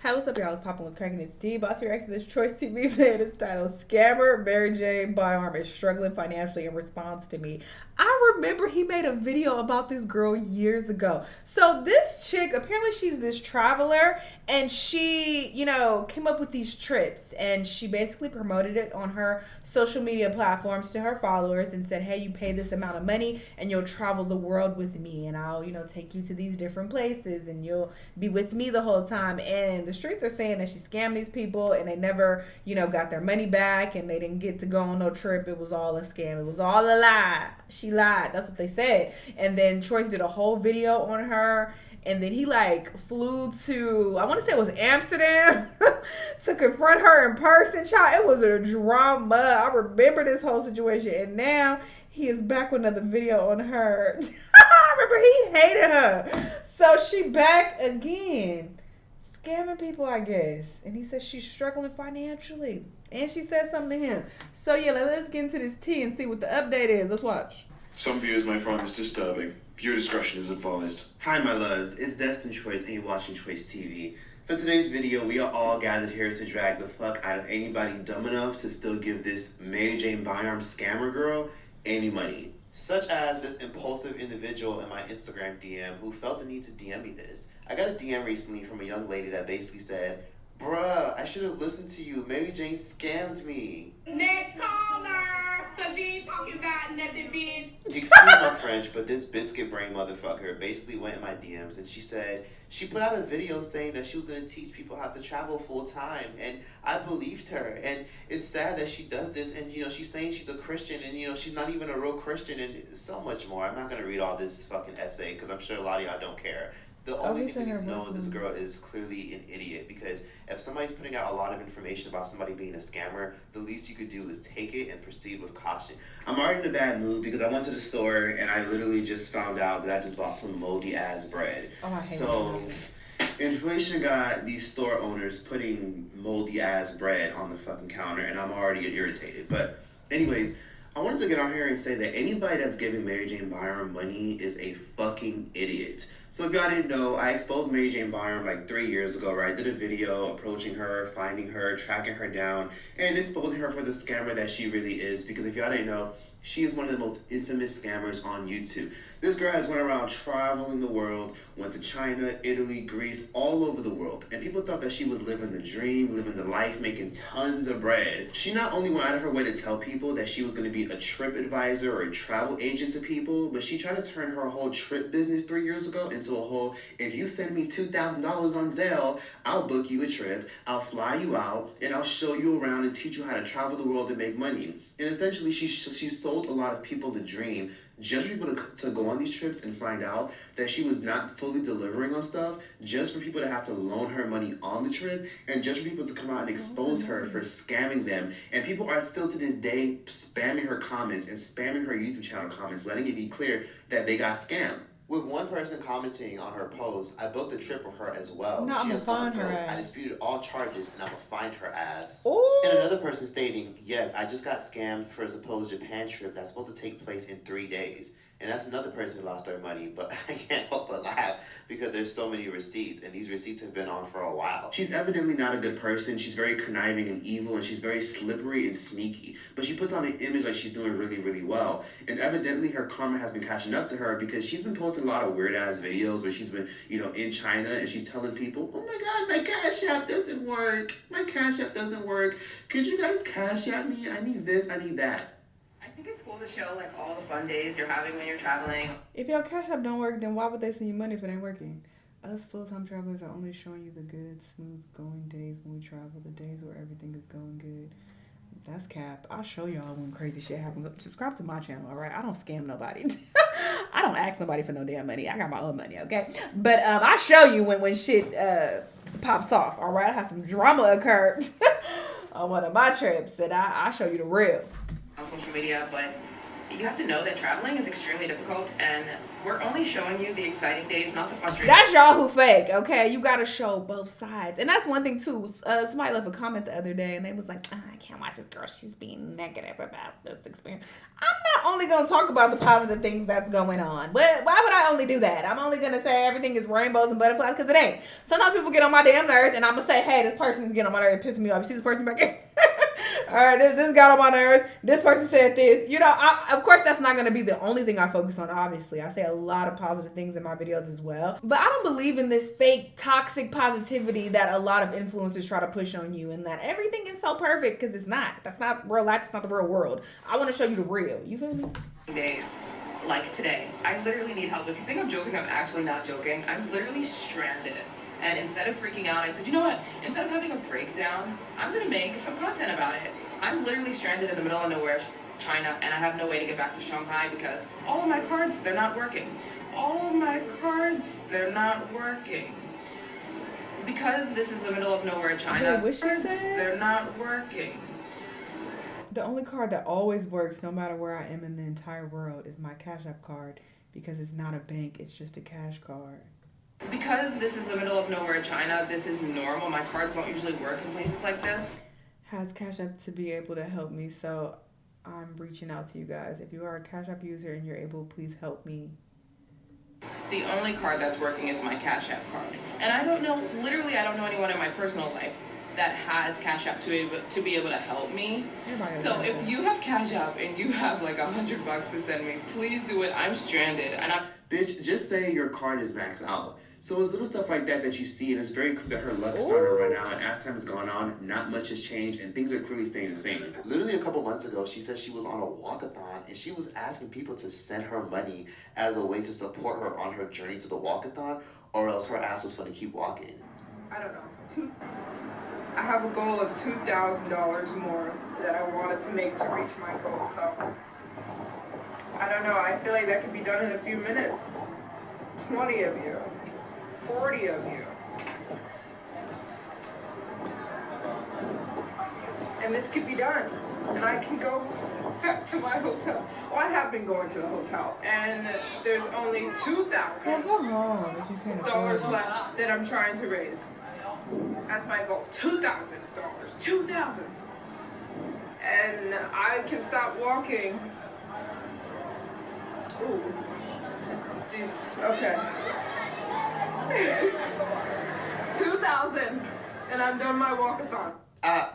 Hey, what's up, y'all? It's popping, what's cracking? It's D. Boss reacts to this TroyceTV fan. It's titled Scammer Maryjane Byarm is struggling financially in response to me. I remember he made a video about this girl years ago. So this chick, apparently she's this traveler, and she, came up with these trips, and she basically promoted it on her social media platforms to her followers and said, hey, you pay this amount of money and you'll travel the world with me, and I'll, take you to these different places and you'll be with me the whole time. And the streets are saying that she scammed these people and they never, got their money back, and they didn't get to go on no trip. It was all a scam. It was all a lie. She lied. That's what they said. And then Troyce did a whole video on her. And then he flew to, I want to say it was Amsterdam, to confront her in person. Child, it was a drama. I remember this whole situation. And now he is back with another video on her. I remember he hated her. So she back again, scamming people, I guess. And he says she's struggling financially. And she said something to him. So yeah, let's get into this tea and see what the update is. Let's watch. Some viewers may find this disturbing. Viewer discretion is advised. Hi my loves, it's Destin Troyce and you're watching TroyceTV. For today's video, we are all gathered here to drag the fuck out of anybody dumb enough to still give this Maryjane Byarm scammer girl any money. Such as this impulsive individual in my Instagram DM who felt the need to DM me this. I got a DM recently from a young lady that basically said, bruh, I should have listened to you. Maryjane scammed me. Next caller, cause you ain't talking about nothing, bitch. Excuse my French, but this biscuit brain motherfucker basically went in my DMs and she said she put out a video saying that she was going to teach people how to travel full time, and I believed her. And it's sad that she does this, and she's saying she's a Christian, and she's not even a real Christian, and so much more. I'm not going to read all this fucking essay because I'm sure a lot of y'all don't care. The only thing you need to know is this girl is clearly an idiot, because if somebody's putting out a lot of information about somebody being a scammer, the least you could do is take it and proceed with caution. I'm already in a bad mood because I went to the store and I literally just found out that I just bought some moldy ass bread. Oh, I hate so inflation got these store owners putting moldy ass bread on the fucking counter, and I'm already irritated. But anyways, I wanted to get on here and say that anybody that's giving Maryjane Byarm money is a fucking idiot. So if y'all didn't know, I exposed Maryjane Byarm like 3 years ago, where I did a video approaching her, finding her, tracking her down, and exposing her for the scammer that she really is. Because if y'all didn't know, she is one of the most infamous scammers on YouTube. This girl has went around traveling the world, went to China, Italy, Greece, all over the world. And people thought that she was living the dream, living the life, making tons of bread. She not only went out of her way to tell people that she was going to be a trip advisor or a travel agent to people, but she tried to turn her whole trip business 3 years ago into a whole, if you send me $2,000 on Zelle, I'll book you a trip, I'll fly you out, and I'll show you around and teach you how to travel the world and make money. And essentially, she sold a lot of people the dream, just for people to go on these trips and find out that she was not fully delivering on stuff, just for people to have to loan her money on the trip, and just for people to come out and expose her for scamming them. And people are still to this day spamming her comments and spamming her YouTube channel comments, letting it be clear that they got scammed. With one person commenting on her post, I booked a trip with her as well. No, I'm gonna find her ass. I disputed all charges and I'm gonna find her ass. Ooh. And another person stating, yes, I just got scammed for a supposed Japan trip that's supposed to take place in 3 days. And that's another person who lost their money, but I can't help but laugh because there's so many receipts, and these receipts have been on for a while. She's evidently not a good person. She's very conniving and evil, and she's very slippery and sneaky. But she puts on an image like she's doing really, really well. And evidently her karma has been catching up to her, because she's been posting a lot of weird-ass videos where she's been, in China, and she's telling people, oh my God, my Cash App doesn't work. My Cash App doesn't work. Could you guys Cash App me? I need this, I need that. I think it's cool to show all the fun days you're having when you're traveling. If your Cash App don't work, then why would they send you money if it ain't working? Us full-time travelers are only showing you the good, smooth going days when we travel, the days where everything is going good. That's cap. I'll show y'all when crazy shit happens. Subscribe to my channel, all right? I don't scam nobody. I don't ask nobody for no damn money. I got my own money, okay? But I show you when shit pops off, all right? I have some drama occur on one of my trips that I show you the real. On social media, but you have to know that traveling is extremely difficult, and We're only showing you the exciting days, not the frustrating. That's y'all who fake, okay? You gotta show both sides. And that's one thing, too. Somebody left a comment the other day, and they was like, I can't watch this girl. She's being negative about this experience. I'm not only gonna talk about the positive things that's going on. But why would I only do that? I'm only gonna say everything is rainbows and butterflies, because it ain't. Sometimes people get on my damn nerves, and I'm gonna say, hey, this person's getting on my nerves, pissing me off. You see this person back here? All right, this got on my nerves. This person said this. You know, of course, that's not going to be the only thing I focus on, obviously. I say a lot of positive things in my videos as well. But I don't believe in this fake, toxic positivity that a lot of influencers try to push on you, and that everything is so perfect, because it's not. That's not real life. It's not the real world. I want to show you the real. You feel me? Days like today. I literally need help. If you think I'm joking, I'm actually not joking. I'm literally stranded. And instead of freaking out, I said, you know what? Instead of having a breakdown, I'm going to make some content about it. I'm literally stranded in the middle of nowhere, China, and I have no way to get back to Shanghai because all of my cards, they're not working. All of my cards, they're not working. Because this is the middle of nowhere, China, Wait, cards, they're not working. The only card that always works, no matter where I am in the entire world, is my Cash App card, because it's not a bank, it's just a cash card. Because this is the middle of nowhere, China, this is normal. My cards don't usually work in places like this. Has Cash App to be able to help me, so I'm reaching out to you guys. If you are a Cash App user and you're able, please help me. The only card that's working is my Cash App card. And I don't know, literally I don't know anyone in my personal life that has Cash App to be able to help me. So if you have Cash App and you have like $100 to send me, please do it. I'm stranded and I'm... Bitch, just say your card is maxed out. So it's little stuff like that that you see, and it's very clear that her luck is starting to run out, and as time has gone on, not much has changed, and things are clearly staying the same. Literally a couple months ago, she said she was on a walkathon, and she was asking people to send her money as a way to support her on her journey to the walkathon, or else her ass was going to keep walking. I don't know. I have a goal of $2,000 more that I wanted to make to reach my goal, so... I don't know, I feel like that could be done in a few minutes. 20 of you. 40 of you. And this could be done. And I can go back to my hotel. Well, I have been going to the hotel. And there's only $2,000 Go home if you can't afford it. left that I'm trying to raise. That's my goal. $2,000. $2,000. And I can stop walking. Ooh. Jeez. Okay. 2,000, and I'm done my walkathon.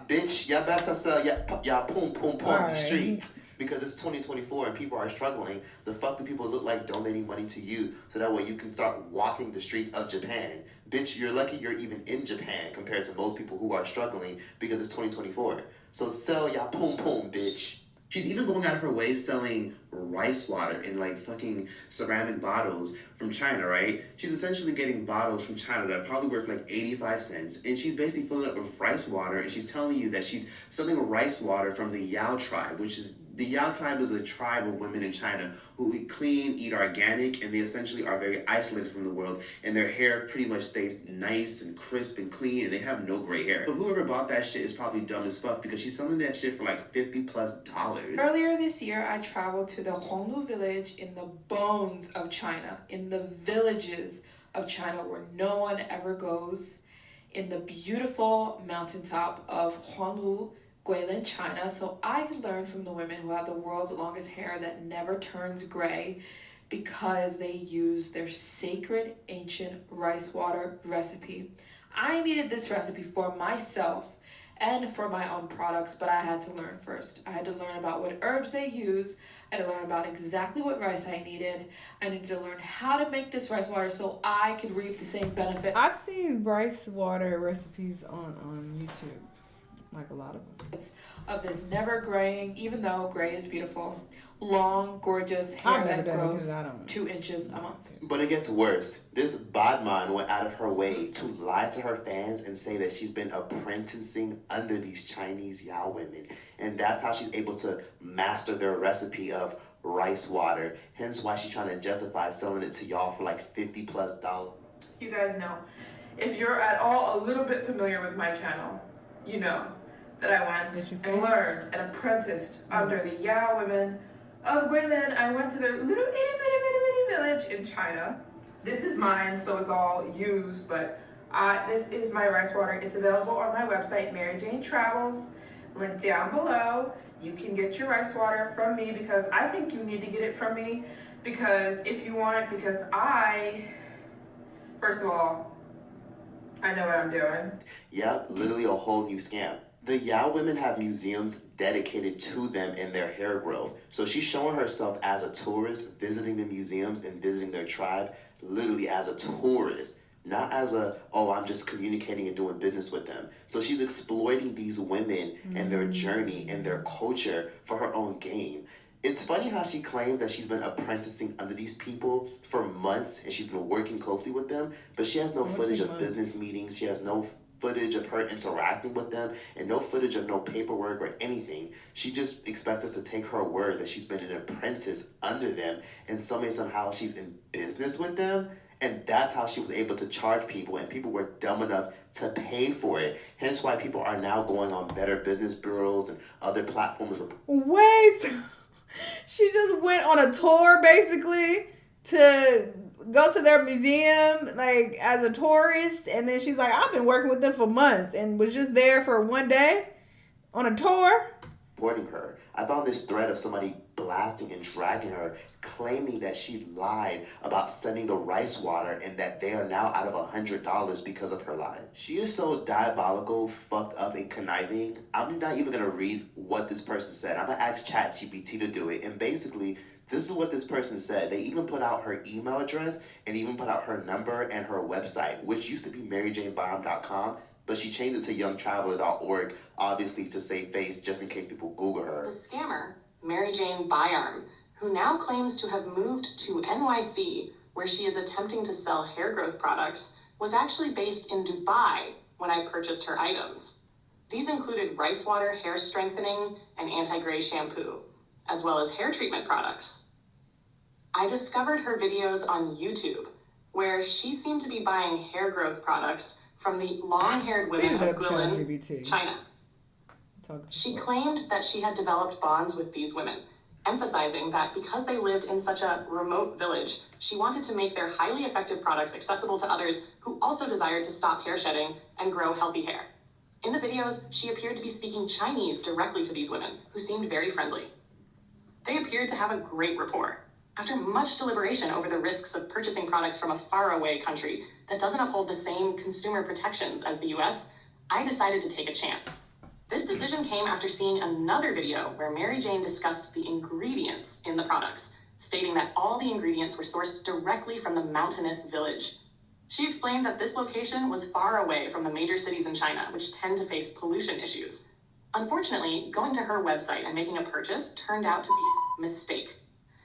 Bitch, y'all better sell y'all poom poom poom All the right. streets because it's 2024 and people are struggling. The fuck do people look like donating money to you so that way you can start walking the streets of Japan? Bitch, you're lucky you're even in Japan compared to most people who are struggling because it's 2024. So sell y'all poom poom, bitch. She's even going out of her way selling rice water in like fucking ceramic bottles from China, right? She's essentially getting bottles from China that are probably worth like 85 cents. And she's basically filling it with rice water. And she's telling you that she's selling rice water from the Yao tribe, which is, the Yao tribe is a tribe of women in China who eat clean, eat organic, and they essentially are very isolated from the world. And their hair pretty much stays nice and crisp and clean, and they have no gray hair. So whoever bought that shit is probably dumb as fuck because she's selling that shit for like $50+. Earlier this year, I traveled to the Honglu village in the bones of China, in the villages of China where no one ever goes, in the beautiful mountaintop of Honglu, Guilin, China, so I could learn from the women who have the world's longest hair that never turns gray because they use their sacred ancient rice water recipe. I needed this recipe for myself and for my own products, but I had to learn first. I had to learn about what herbs they use. I had to learn about exactly what rice I needed. I needed to learn how to make this rice water so I could reap the same benefit. I've seen rice water recipes on YouTube. Like a lot of them. Of this never graying, even though gray is beautiful, long, gorgeous hair that grows 2 inches a month. But it gets worse. This Badman went out of her way to lie to her fans and say that she's been apprenticing under these Chinese Yao women. And that's how she's able to master their recipe of rice water. Hence why she's trying to justify selling it to y'all for like $50+. You guys know, if you're at all a little bit familiar with my channel, you know that I went and learned and apprenticed under the Yao women of Guilin. I went to their little itty bitty village in China. This is mine, so it's all used, but this is my rice water. It's available on my website, Maryjane Travels, link down below. You can get your rice water from me because I think you need to get it from me, because if you want it, because first of all, I know what I'm doing. Yep, literally a whole new scam. The Yao women have museums dedicated to them and their hair growth. So she's showing herself as a tourist, visiting the museums and visiting their tribe, literally as a tourist. Not as I'm just communicating and doing business with them. So she's exploiting these women and their journey and their culture for her own gain. It's funny how she claims that she's been apprenticing under these people for months and she's been working closely with them, but she has no footage of business meetings. She has no footage of her interacting with them and no footage of no paperwork or anything. She just expects us to take her word that she's been an apprentice under them and somehow she's in business with them. And that's how she was able to charge people, and people were dumb enough to pay for it. Hence why people are now going on Better Business Bureaus and other platforms. Wait, she just went on a tour basically to go to their museum like as a tourist, and then she's like, I've been working with them for months and was just there for one day on a tour. Supporting her. I found this thread of somebody blasting and dragging her, claiming that she lied about sending the rice water and that they are now out of $100 because of her lie. She is so diabolical, fucked up, and conniving. I'm not even gonna read what this person said. I'm gonna ask ChatGPT to do it. And basically, this is what this person said. They even put out her email address and even put out her number and her website, which used to be MaryjaneByarm.com. But she changed it to youngtraveler.org, obviously to save face, just in case people Google her. The scammer, Maryjane Byarm, who now claims to have moved to NYC, where she is attempting to sell hair growth products, was actually based in Dubai when I purchased her items. These included rice water hair strengthening and anti-gray shampoo, as well as hair treatment products. I discovered her videos on YouTube, where she seemed to be buying hair growth products from the long-haired women of Guilin, China. She claimed that she had developed bonds with these women, emphasizing that because they lived in such a remote village, she wanted to make their highly effective products accessible to others who also desired to stop hair shedding and grow healthy hair. In the videos, she appeared to be speaking Chinese directly to these women, who seemed very friendly. They appeared to have a great rapport. After much deliberation over the risks of purchasing products from a faraway country that doesn't uphold the same consumer protections as the US, I decided to take a chance. This decision came after seeing another video where Maryjane discussed the ingredients in the products, stating that all the ingredients were sourced directly from the mountainous village. She explained that this location was far away from the major cities in China, which tend to face pollution issues. Unfortunately, going to her website and making a purchase turned out to be a mistake.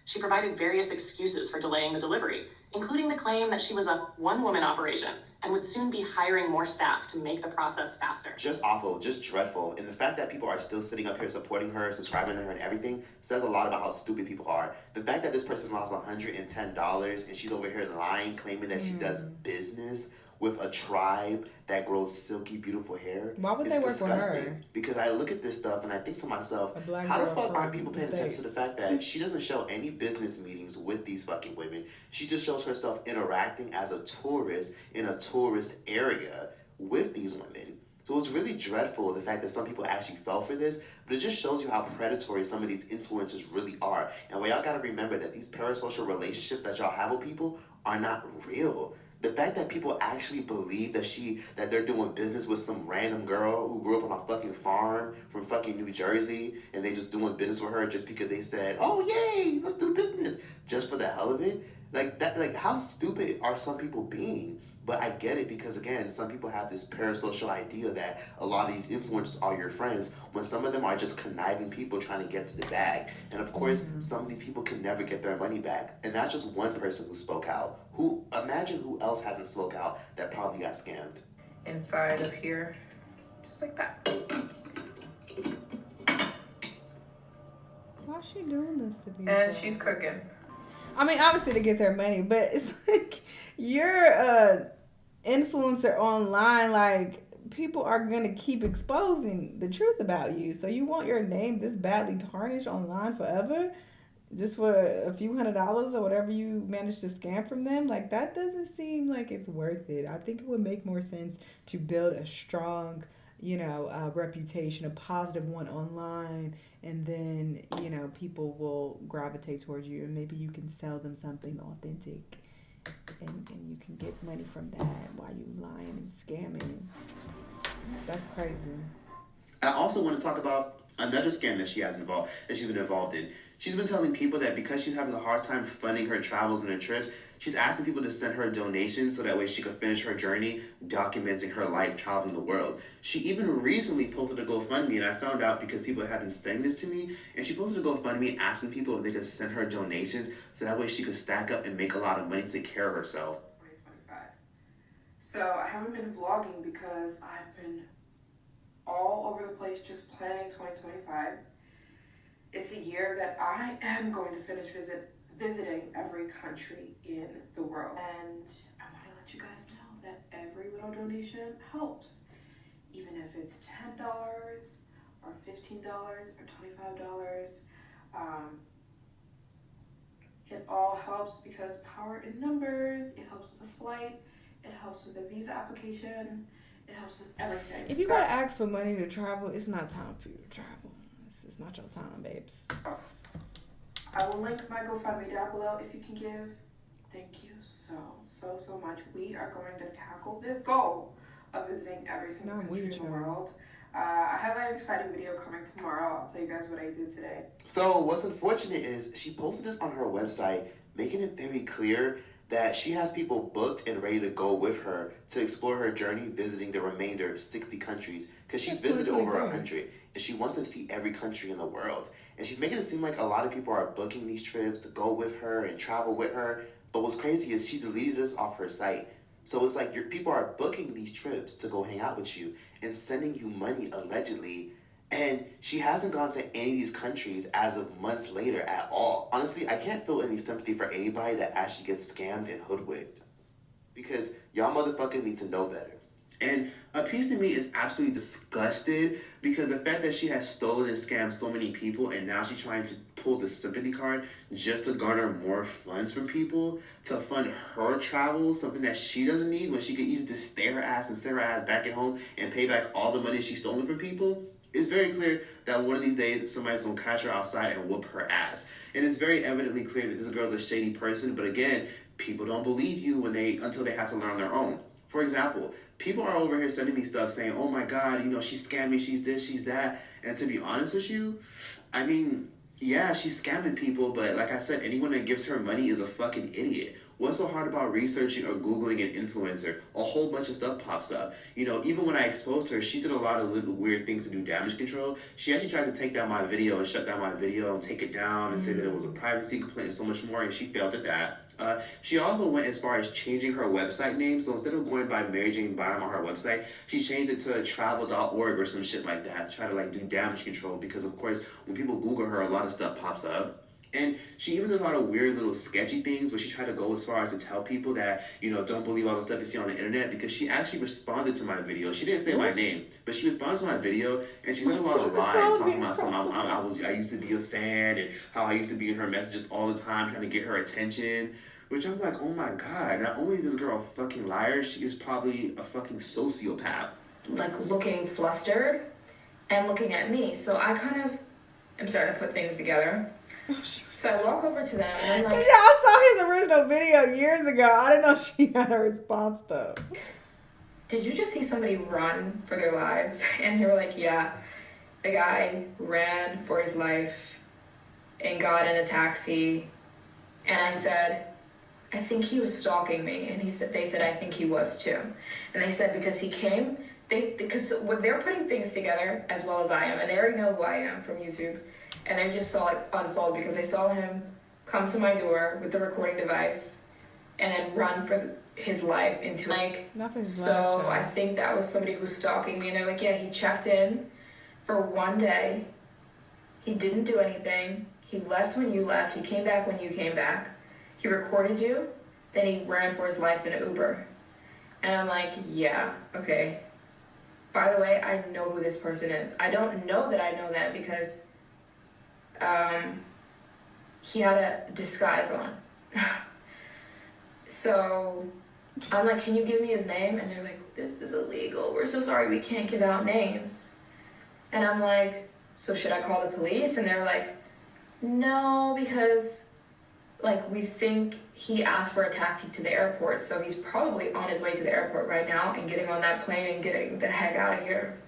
She provided various excuses for delaying the delivery, including the claim that she was a one-woman operation and would soon be hiring more staff to make the process faster. Just awful, just dreadful. And the fact that people are still sitting up here supporting her, subscribing to her and everything says a lot about how stupid people are. The fact that this person lost $110 and she's over here lying, claiming that she does business with a tribe that grows silky, beautiful hair. Why would they work for her? Because I look at this stuff and I think to myself, how the fuck aren't people paying attention to the fact that she doesn't show any business meetings with these fucking women? She just shows herself interacting as a tourist in a tourist area with these women. So it's really dreadful, the fact that some people actually fell for this, but it just shows you how predatory some of these influencers really are. And what y'all gotta remember that these parasocial relationships that y'all have with people are not real. The fact that people actually believe that they're doing business with some random girl who grew up on a fucking farm from fucking New Jersey and they just doing business with her just because they said, oh yay, let's do business, just for the hell of it. Like how stupid are some people being? But I get it because, again, some people have this parasocial idea that a lot of these influencers are your friends when some of them are just conniving people trying to get to the bag. And, of course, some of these people can never get their money back. And that's just one person who spoke out. Imagine who else hasn't spoke out that probably got scammed. Inside of here, just like that. Why's she doing this to people? And she's cooking. I mean, obviously to get their money, but it's like you're a influencer online. Like, people are gonna keep exposing the truth about you. So you want your name this badly tarnished online forever? just for a few $100s or whatever you manage to scam from them. Like, that doesn't seem like it's worth it. I think it would make more sense to build a strong, reputation, a positive one online, and then, people will gravitate towards you, and maybe you can sell them something authentic, and you can get money from that while you lying and scamming. That's crazy. I also want to talk about another scam that she's been involved in. She's been telling people that because she's having a hard time funding her travels and her trips, she's asking people to send her donations so that way she could finish her journey documenting her life traveling the world. She even recently posted a GoFundMe, and I found out because people have been saying this to me, and she posted a GoFundMe asking people if they could send her donations so that way she could stack up and make a lot of money to take care of herself. 2025. So I haven't been vlogging because I've been all over the place just planning 2025. It's a year that I am going to finish visiting every country in the world. And I want to let you guys know that every little donation helps. Even if it's $10 or $15 or $25. It all helps because power in numbers. It helps with the flight. It helps with the visa application. It helps with everything. If you gotta ask for money to travel, it's not time for you to travel. It's not your time, babes. I will link my GoFundMe down below if you can give. Thank you so much. We are going to tackle this goal of visiting every single country in the world. I have an exciting video coming tomorrow. I'll tell you guys what I did today. So what's unfortunate is she posted this on her website, making it very clear that she has people booked and ready to go with her to explore her journey visiting the remainder 60 countries, because she's visited over 100 and she wants to see every country in the world. And she's making it seem like a lot of people are booking these trips to go with her and travel with her. But what's crazy is she deleted this off her site. So it's like your people are booking these trips to go hang out with you and sending you money allegedly. And she hasn't gone to any of these countries as of months later at all. Honestly, I can't feel any sympathy for anybody that actually gets scammed and hoodwinked. Because y'all motherfuckers need to know better. And a piece of me is absolutely disgusted because the fact that she has stolen and scammed so many people, and now she's trying to pull the sympathy card just to garner more funds from people to fund her travel, something that she doesn't need when she could easily just stay her ass and sit her ass back at home and pay back all the money she's stolen from people. It's very clear that one of these days somebody's going to catch her outside and whoop her ass. And it's very evidently clear that this girl's a shady person, but again, people don't believe you until they have to learn on their own. For example, people are over here sending me stuff saying, oh my God, she's scammed me, she's this, she's that. And to be honest with you, I mean, yeah, she's scamming people, but like I said, anyone that gives her money is a fucking idiot. What's so hard about researching or Googling an influencer? A whole bunch of stuff pops up. Even when I exposed her, she did a lot of little weird things to do damage control. She actually tried to take down my video and shut down my video and take it down and say that it was a privacy complaint and so much more, and she failed at that. She also went as far as changing her website name. So instead of going by Maryjane Byarm on her website, she changed it to travel.org or some shit like that to try to do damage control, because of course when people Google her, a lot of stuff pops up. And she even did a lot of weird little sketchy things where she tried to go as far as to tell people that, don't believe all the stuff you see on the internet, because she actually responded to my video. She didn't say my name, but she responded to my video, and she said a lot of lies, talking about I used to be a fan and how I used to be in her messages all the time trying to get her attention. Which I'm like, oh my God, not only is this girl a fucking liar, she is probably a fucking sociopath. Looking flustered and looking at me. So I kind of am starting to put things together. So I walk over to them and I'm like, yeah, I saw his original video years ago. I didn't know she had a response though. Did you just see somebody run for their lives? And they were like, yeah. The guy ran for his life and got in a taxi. And I said, I think he was stalking me. And they said, I think he was too. And they said, because he came, because when they're putting things together as well as I am, and they already know who I am from YouTube, and they just saw it unfold because they saw him come to my door with the recording device and then run for his life into so I think that was somebody who was stalking me. And they're like, yeah, he checked in for one day. He didn't do anything. He left when you left. He came back when you came back. He recorded you. Then he ran for his life in an Uber. And I'm like, yeah, okay. By the way, I know who this person is. I don't know that I know that because he had a disguise on. So I'm like, can you give me his name? And they're like, this is illegal. We're so sorry, we can't give out names. And I'm like, so should I call the police? And they're like, no, because like we think he asked for a taxi to the airport, so he's probably on his way to the airport right now and getting on that plane and getting the heck out of here.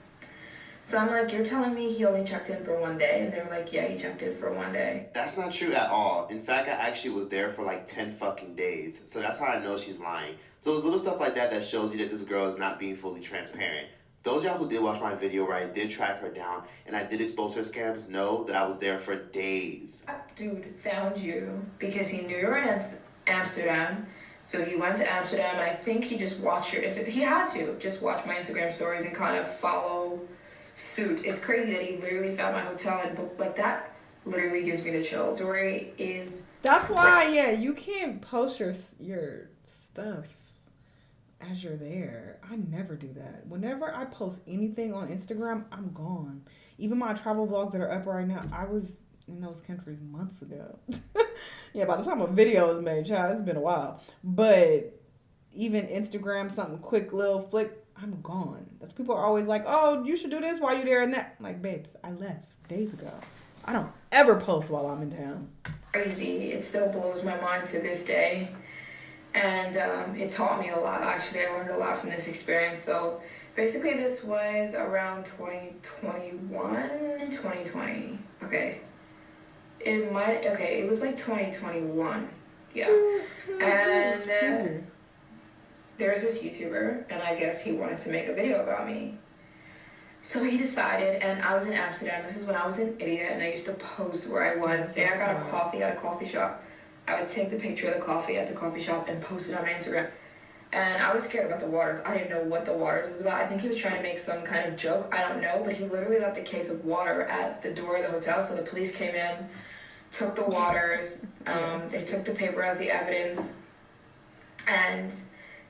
So I'm like, you're telling me he only checked in for 1 day? And they were like, yeah, he checked in for 1 day. That's not true at all. In fact, I actually was there for like 10 fucking days. So that's how I know she's lying. So it's little stuff like that that shows you that this girl is not being fully transparent. Those y'all who did watch my video where I did track her down and I did expose her scams know that I was there for days. That dude found you because he knew you were in Amsterdam. So he went to Amsterdam, and I think he just watched your he had to just watch my Instagram stories and kind of follow suit. It's crazy that he literally found my hotel and booked, like, that literally gives me the chills. Story is That's why, yeah, you can't post your stuff as you're there. I never do that. Whenever I post anything on Instagram, I'm gone. Even my travel vlogs that are up right now, I was in those countries months ago. Yeah, by the time a video is made, child, it's been a while. But even Instagram, something quick little flick, I'm gone. That's people are always like, oh, you should do this while you're there and that. I'm like, babes, I left days ago. I don't ever post while I'm in town. crazy. It still blows my mind to this day. And it taught me a lot, actually. I learned a lot from this experience. So basically this was around 2021, 2020. Okay. It was like 2021. Yeah. And there's this YouTuber, and I guess he wanted to make a video about me. So he decided, and I was in Amsterdam. This is when I was an idiot, and I used to post where I was. Say I got a coffee at a coffee shop. I would take the picture of the coffee at the coffee shop and post it on my Instagram. And I was scared about the waters. I didn't know what the waters was about. I think he was trying to make some kind of joke. I don't know, but he literally left a case of water at the door of the hotel. So the police came in, took the waters. They took the paper as the evidence. And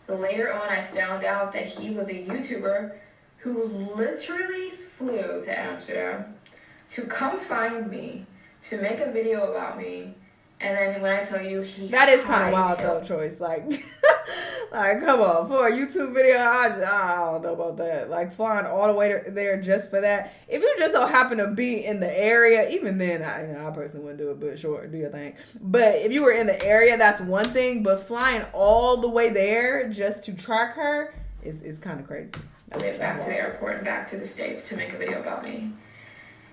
later on, I found out that he was a YouTuber who literally flew to Amsterdam to come find me, to make a video about me. And then when I tell you that is kind of wild though, Troyce. Like, like come on, for a YouTube video, I don't know about that. Like flying all the way there just for that. If you just so happen to be in the area, even then, I personally wouldn't do it. But sure, do your thing. But if you were in the area, that's one thing. But flying all the way there just to track her is kind of crazy. I went back to the airport and back to the States to make a video about me.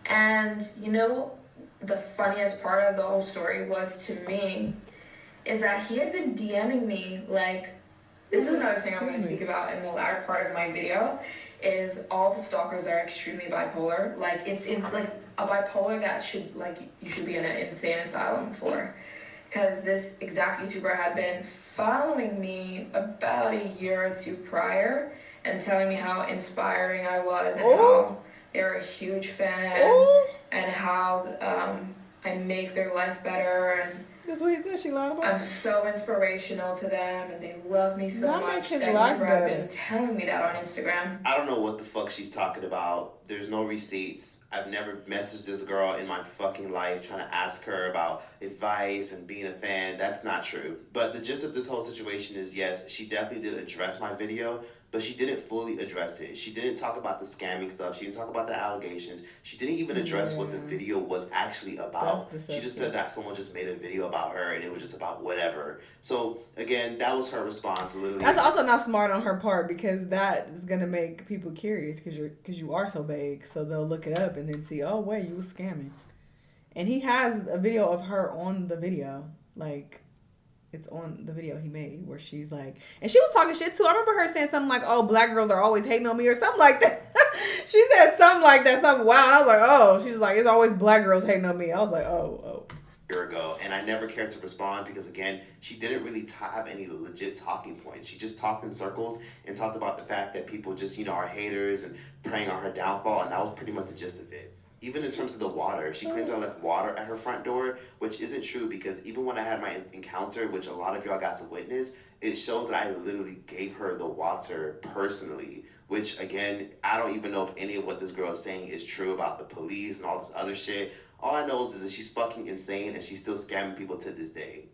And you know, the funniest part of the whole story was, to me, is that he had been DMing me, like, this is another thing I'm going to speak about in the latter part of my video, is all the stalkers are extremely bipolar. Like, it's in, like, a bipolar that should, like, you should be in an insane asylum for. Because this exact YouTuber had been following me about a year or two prior and telling me how inspiring I was and how they were a huge fan and how I make their life better, and that's what he said. She lied about. I'm so inspirational to them and they love me so much. That YouTuber had been telling me that on Instagram. I don't know what the fuck she's talking about. There's no receipts. I've never messaged this girl in my fucking life trying to ask her about advice and being a fan. That's not true. But the gist of this whole situation is, yes, she definitely did address my video, but she didn't fully address it. She didn't talk about the scamming stuff. She didn't talk about the allegations. She didn't even address what the video was actually about. She just said that someone just made a video about her and it was just about whatever. So again, that was her response. Literally. That's also not smart on her part, because that is gonna make people curious because you are so vague. So they'll look it up and then see, oh wait, you was scamming. And he has a video of her on the video, like. It's on the video he made where she's like, and she was talking shit too. I remember her saying something like, oh, black girls are always hating on me or something like that. She said something like that, something wild. I was like, oh, she was like, it's always black girls hating on me. I was like, oh. Year ago, and I never cared to respond because, again, she didn't really have any legit talking points. She just talked in circles and talked about the fact that people just, are haters and preying on her downfall, and that was pretty much the gist of it. Even in terms of the water, she claims I left water at her front door, which isn't true, because even when I had my encounter, which a lot of y'all got to witness, it shows that I literally gave her the water personally, which again, I don't even know if any of what this girl is saying is true about the police and all this other shit. All I know is that she's fucking insane and she's still scamming people to this day.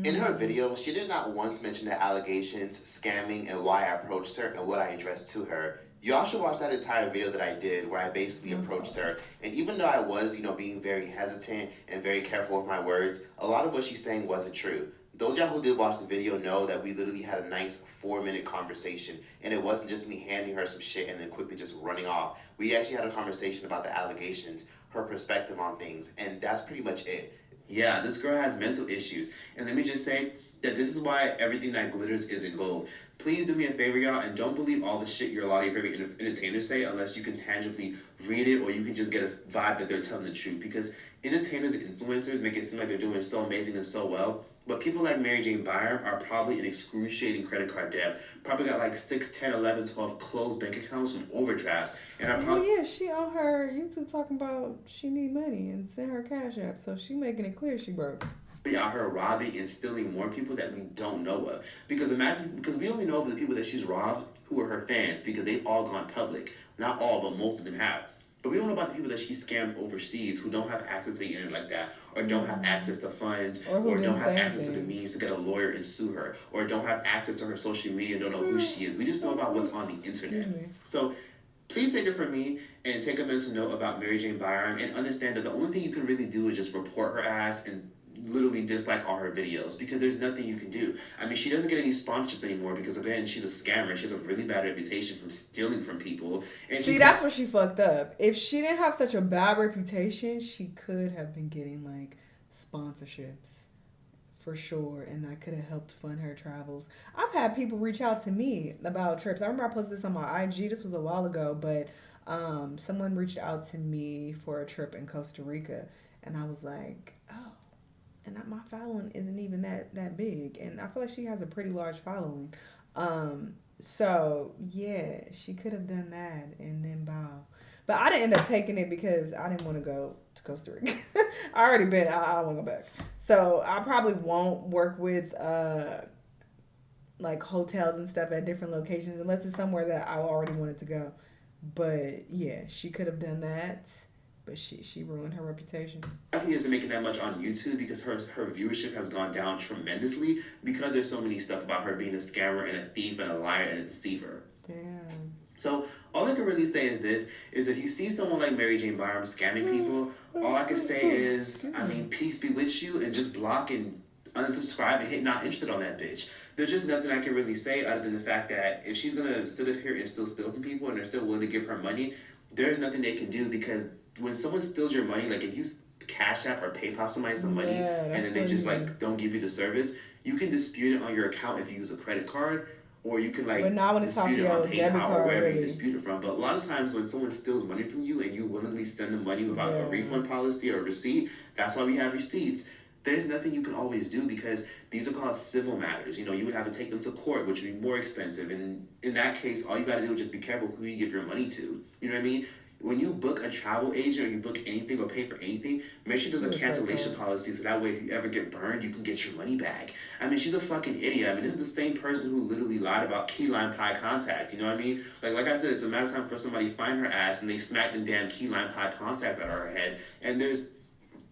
In her video, she did not once mention the allegations, scamming, and why I approached her and what I addressed to her. Y'all should watch that entire video that I did where I basically approached her. And even though I was, being very hesitant and very careful with my words, a lot of what she's saying wasn't true. Those y'all who did watch the video know that we literally had a nice 4-minute conversation. And it wasn't just me handing her some shit and then quickly just running off. We actually had a conversation about the allegations, her perspective on things, and that's pretty much it. Yeah, this girl has mental issues. And let me just say that this is why everything that glitters isn't gold. Please do me a favor, y'all, and don't believe all the shit a lot of your favorite entertainers say unless you can tangibly read it or you can just get a vibe that they're telling the truth. Because entertainers and influencers make it seem like they're doing so amazing and so well. But people like Maryjane Byarm are probably in excruciating credit card debt. Probably got like 6, 10, 11, 12 closed bank accounts with overdrafts. And are probably... Well, yeah, she on her YouTube talking about she need money and send her cash app. So she making it clear she broke. Be out here robbing and stealing more people that we don't know of. Because we only know of the people that she's robbed who are her fans because they've all gone public. Not all, but most of them have. But we don't know about the people that she scammed overseas who don't have access to the internet like that, or don't have access to funds, or don't have access to the means to get a lawyer and sue her, or don't have access to her social media and don't know who she is. We just know about what's on the internet. So please take it from me and take a mental note about Maryjane Byarm and understand that the only thing you can really do is just report her ass and literally dislike all her videos because there's nothing you can do. I mean, she doesn't get any sponsorships anymore because, again, she's a scammer. She has a really bad reputation from stealing from people. And see, that's where she fucked up. If she didn't have such a bad reputation, she could have been getting, like, sponsorships for sure, and that could have helped fund her travels. I've had people reach out to me about trips. I remember I posted this on my IG. This was a while ago, but someone reached out to me for a trip in Costa Rica, and I was like, oh. And my following isn't even that big. And I feel like she has a pretty large following. So, yeah, she could have done that and then bow. But I didn't end up taking it because I didn't want to go to Costa Rica. I already been. I don't want to go back. So, I probably won't work with, like, hotels and stuff at different locations unless it's somewhere that I already wanted to go. But, yeah, she could have done that. But she ruined her reputation. He isn't making that much on YouTube because her viewership has gone down tremendously because there's so many stuff about her being a scammer and a thief and a liar and a deceiver. Damn. So all I can really say is this, is if you see someone like Maryjane Byarm scamming people, all I can say is, I mean, peace be with you and just block and unsubscribe and hit not interested on that bitch. There's just nothing I can really say other than the fact that if she's going to sit up here and still steal from people and they're still willing to give her money, there's nothing they can do because when someone steals your money, like if you Cash App or PayPal somebody some money and then they just like don't give you the service, you can dispute it on your account if you use a credit card, or you can like dispute it on PayPal or wherever you dispute it from. But a lot of times when someone steals money from you and you willingly send them money without a refund policy or receipt, that's why we have receipts. There's nothing you can always do because these are called civil matters. You know, you would have to take them to court, which would be more expensive. And in that case, all you got to do is just be careful who you give your money to. You know what I mean? When you book a travel agent or you book anything or pay for anything, make sure there's a cancellation policy so that way if you ever get burned, you can get your money back. I mean, she's a fucking idiot. I mean, this is the same person who literally lied about key lime pie contacts. You know what I mean? Like I said, it's a matter of time for somebody to find her ass and they smack them damn key lime pie contacts out of her head. And there's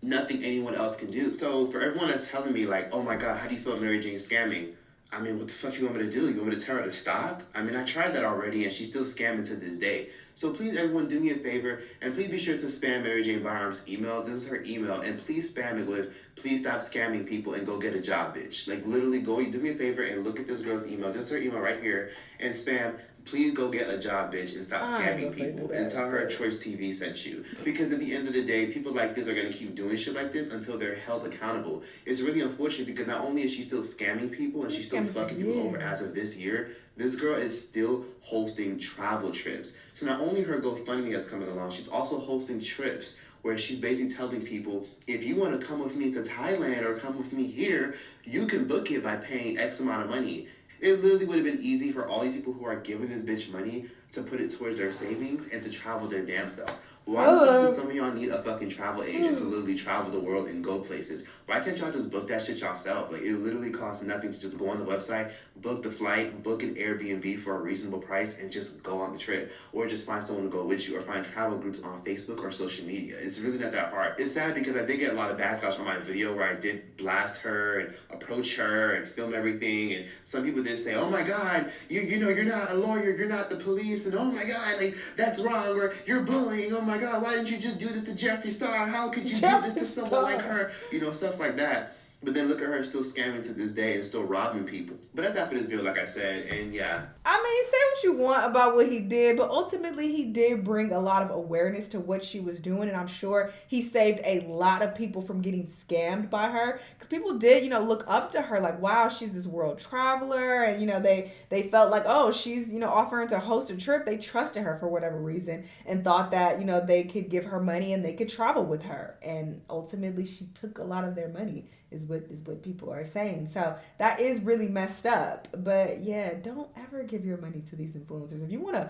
nothing anyone else can do. So for everyone that's telling me like, oh my God, how do you feel Maryjane scamming? I mean, what the fuck you want me to do? You want me to tell her to stop? I mean, I tried that already and she's still scamming to this day. So please, everyone, do me a favor and please be sure to spam Maryjane Byarm's email. This is her email and please spam it with, please stop scamming people and go get a job, bitch. Like literally go, do me a favor and look at this girl's email. This is her email right here and spam, please go get a job, bitch, and stop scamming people. And tell her TroyceTV sent you. Because at the end of the day, people like this are going to keep doing shit like this until they're held accountable. It's really unfortunate because not only is she still scamming people and she's still fucking people over as of this year, this girl is still hosting travel trips. So not only her GoFundMe is coming along, she's also hosting trips where she's basically telling people, if you want to come with me to Thailand or come with me here, you can book it by paying X amount of money. It literally would have been easy for all these people who are giving this bitch money to put it towards their savings and to travel their damn selves. Why the fuck do some of y'all need a fucking travel agent to literally travel the world and go places? Why can't y'all just book that shit yourself? Like, it literally costs nothing to just go on the website, book the flight, book an Airbnb for a reasonable price, and just go on the trip. Or just find someone to go with you, or find travel groups on Facebook or social media. It's really not that hard. It's sad because I did get a lot of backlash on my video where I did blast her and approach her and film everything. And some people did say, oh my God, you know, you're not a lawyer, you're not the police, and oh my God, like, that's wrong, or you're bullying, oh my God, why didn't you just do this to Jeffree Star? How could you do this to someone like her? You know, stuff like that. But then look at her still scamming to this day and still robbing people. But that's that for this video, like I said, and yeah. I mean, say what you want about what he did, but ultimately he did bring a lot of awareness to what she was doing, and I'm sure he saved a lot of people from getting scammed by her. Because people did, you know, look up to her like, wow, she's this world traveler, and, you know, they felt like, oh, she's, you know, offering to host a trip. They trusted her for whatever reason and thought that, you know, they could give her money and they could travel with her. And ultimately she took a lot of their money. Is what people are saying. So that is really messed up. But yeah, don't ever give your money to these influencers. If you want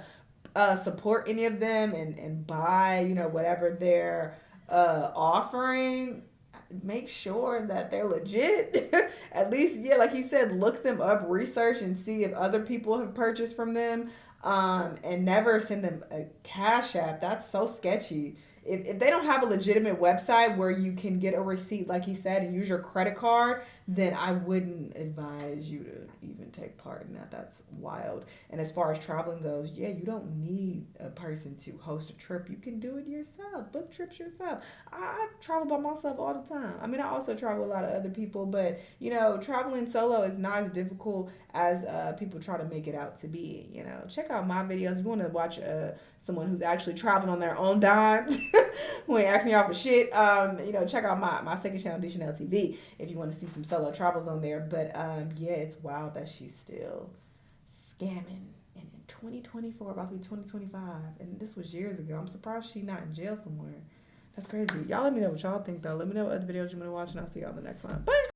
to support any of them and buy, you know, whatever they're offering, make sure that they're legit. At least, yeah, like he said, look them up, research, and see if other people have purchased from them. And never send them a Cash App. That's so sketchy. If they don't have a legitimate website where you can get a receipt, like he said, and use your credit card, then I wouldn't advise you to even take part in that. That's wild. And as far as traveling goes, yeah, you don't need a person to host a trip. You can do it yourself. Book trips yourself. I travel by myself all the time. I mean, I also travel with a lot of other people, but, you know, traveling solo is not as difficult as people try to make it out to be. You know, check out my videos. If you want to watch someone who's actually traveling on their own dime, who ain't asking y'all for shit, you know, check out my second channel, Shanell TV, if you want to see some solo travels on there. But yeah, it's wild that she's still scamming in 2024, about to be 2025, and this was years ago. I'm surprised she's not in jail somewhere. That's crazy. Y'all let me know what y'all think, though. Let me know what other videos you want to watch, and I'll see y'all on the next one. Bye.